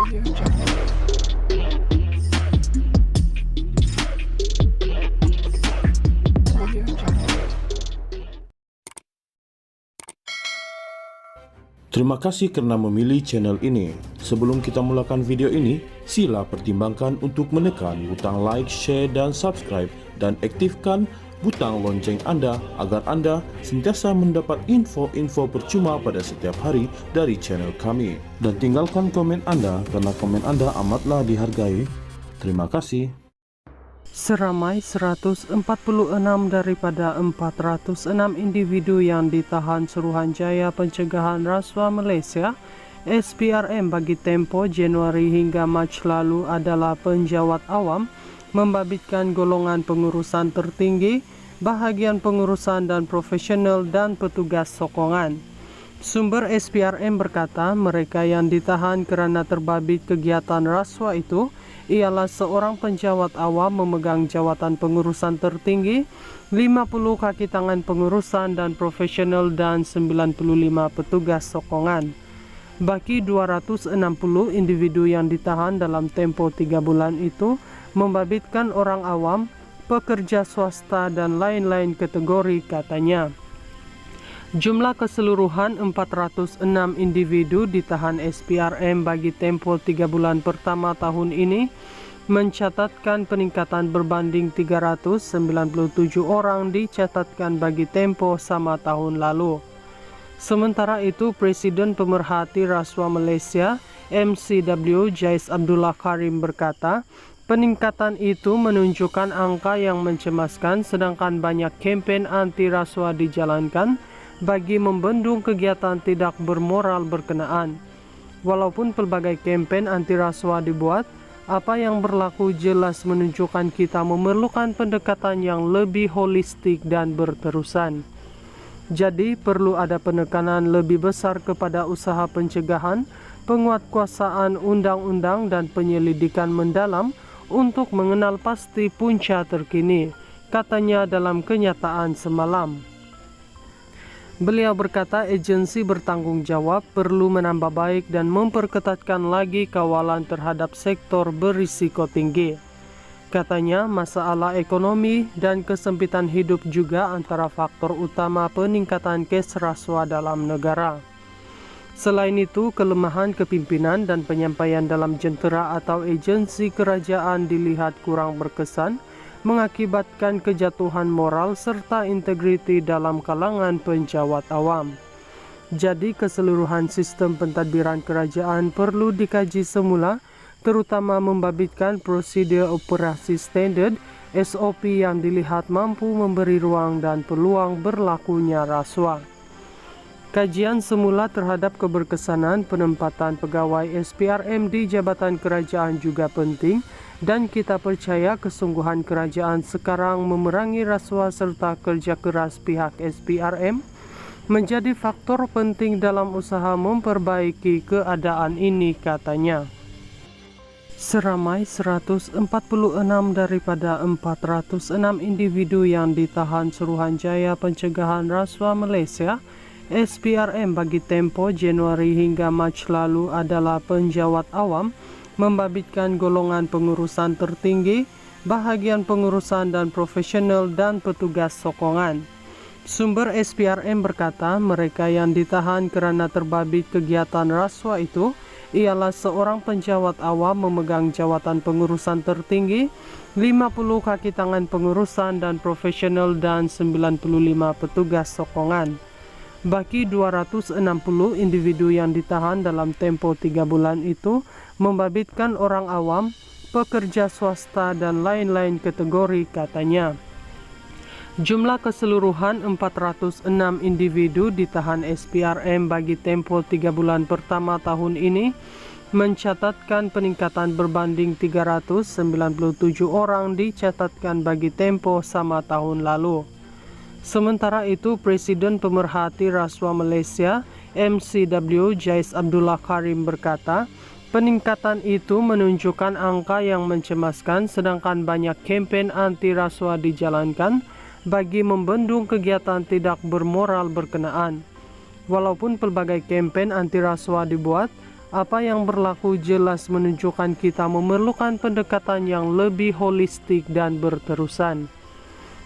Terima kasih karena memilih channel ini. Sebelum kita mulakan video ini, sila pertimbangkan untuk menekan butang like, share, dan subscribe, dan aktifkan butang lonceng Anda agar Anda sentiasa mendapat info-info percuma pada setiap hari dari channel kami. Dan tinggalkan komen Anda karena komen Anda amatlah dihargai. Terima kasih. Seramai 146 daripada 406 individu yang ditahan Suruhanjaya Pencegahan Rasuah Malaysia SPRM bagi tempoh Januari hingga Mac lalu adalah penjawat awam, membabitkan golongan pengurusan tertinggi, bahagian pengurusan dan profesional dan petugas sokongan. Sumber SPRM berkata mereka yang ditahan kerana terbabit kegiatan rasuah itu ialah seorang penjawat awam memegang jawatan pengurusan tertinggi, 50 kaki tangan pengurusan dan profesional dan 95 petugas sokongan. Bagi 260 individu yang ditahan dalam tempoh 3 bulan itu membabitkan orang awam, pekerja swasta dan lain-lain kategori katanya. Jumlah keseluruhan 406 individu ditahan SPRM bagi tempoh 3 bulan pertama tahun ini mencatatkan peningkatan berbanding 397 orang dicatatkan bagi tempoh sama tahun lalu. Sementara itu, Presiden Pemerhati Rasuah Malaysia MCW Jais Abdullah Karim berkata, peningkatan itu menunjukkan angka yang mencemaskan sedangkan banyak kempen anti rasuah dijalankan bagi membendung kegiatan tidak bermoral berkenaan. Walaupun pelbagai kempen anti rasuah dibuat, apa yang berlaku jelas menunjukkan kita memerlukan pendekatan yang lebih holistik dan berterusan. Jadi perlu ada penekanan lebih besar kepada usaha pencegahan, penguatkuasaan undang-undang dan penyelidikan mendalam untuk mengenal pasti punca terkini, katanya dalam kenyataan semalam. Beliau berkata agensi bertanggung jawab perlu menambah baik dan memperketatkan lagi kawalan terhadap sektor berisiko tinggi. Katanya masalah ekonomi dan kesempitan hidup juga antara faktor utama peningkatan kes rasuah dalam negara. Selain itu, kelemahan kepimpinan dan penyampaian dalam jentera atau agensi kerajaan dilihat kurang berkesan, mengakibatkan kejatuhan moral serta integriti dalam kalangan penjawat awam. Jadi keseluruhan sistem pentadbiran kerajaan perlu dikaji semula, terutama membabitkan prosedur operasi standard SOP yang dilihat mampu memberi ruang dan peluang berlakunya rasuah. Kajian semula terhadap keberkesanan penempatan pegawai SPRM di jabatan kerajaan juga penting dan kita percaya kesungguhan kerajaan sekarang memerangi rasuah serta kerja keras pihak SPRM menjadi faktor penting dalam usaha memperbaiki keadaan ini, katanya. Seramai 146 daripada 406 individu yang ditahan Suruhanjaya Pencegahan Rasuah Malaysia SPRM bagi tempoh Januari hingga Mac lalu adalah penjawat awam, membabitkan golongan pengurusan tertinggi, bahagian pengurusan dan profesional dan petugas sokongan. Sumber SPRM berkata mereka yang ditahan kerana terbabit kegiatan rasuah itu ialah seorang penjawat awam memegang jawatan pengurusan tertinggi, 50 kaki tangan pengurusan dan profesional dan 95 petugas sokongan. Bagi 260 individu yang ditahan dalam tempoh 3 bulan itu membabitkan orang awam, pekerja swasta dan lain-lain kategori, katanya. Jumlah keseluruhan 406 individu ditahan SPRM bagi tempoh 3 bulan pertama tahun ini mencatatkan peningkatan berbanding 397 orang dicatatkan bagi tempoh sama tahun lalu. Sementara itu, Presiden Pemerhati Rasuah Malaysia MCW Jais Abdullah Karim berkata, peningkatan itu menunjukkan angka yang mencemaskan sedangkan banyak kempen anti rasuah dijalankan bagi membendung kegiatan tidak bermoral berkenaan. Walaupun pelbagai kempen anti rasuah dibuat, Apa yang berlaku jelas menunjukkan kita memerlukan pendekatan yang lebih holistik dan berterusan.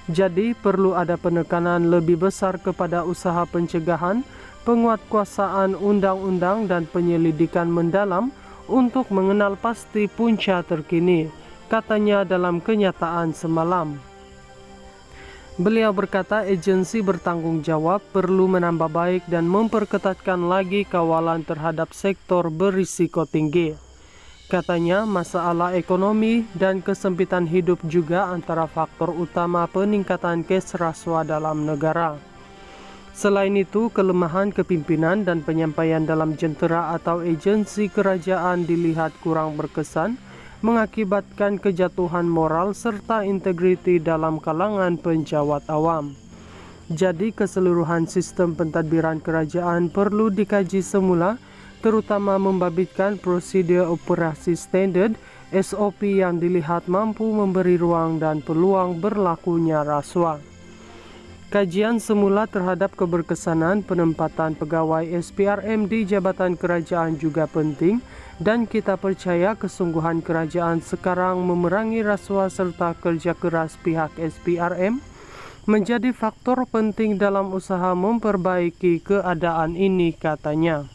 Jadi perlu ada penekanan lebih besar kepada usaha pencegahan, penguatkuasaan undang-undang dan penyelidikan mendalam untuk mengenal pasti punca terkini, katanya dalam kenyataan semalam. Beliau berkata agensi bertanggung jawab perlu menambah baik dan memperketatkan lagi kawalan terhadap sektor berisiko tinggi. Katanya masalah ekonomi dan kesempitan hidup juga antara faktor utama peningkatan kes rasuah dalam negara. Selain itu, kelemahan kepimpinan dan penyampaian dalam jentera atau agensi kerajaan dilihat kurang berkesan, mengakibatkan kejatuhan moral serta integriti dalam kalangan penjawat awam. Jadi keseluruhan sistem pentadbiran kerajaan perlu dikaji semula, terutama membabitkan prosedur operasi standard SOP yang dilihat mampu memberi ruang dan peluang berlakunya rasuah. Kajian semula terhadap keberkesanan penempatan pegawai SPRM di jabatan kerajaan juga penting dan kita percaya kesungguhan kerajaan sekarang memerangi rasuah serta kerja keras pihak SPRM menjadi faktor penting dalam usaha memperbaiki keadaan ini, katanya.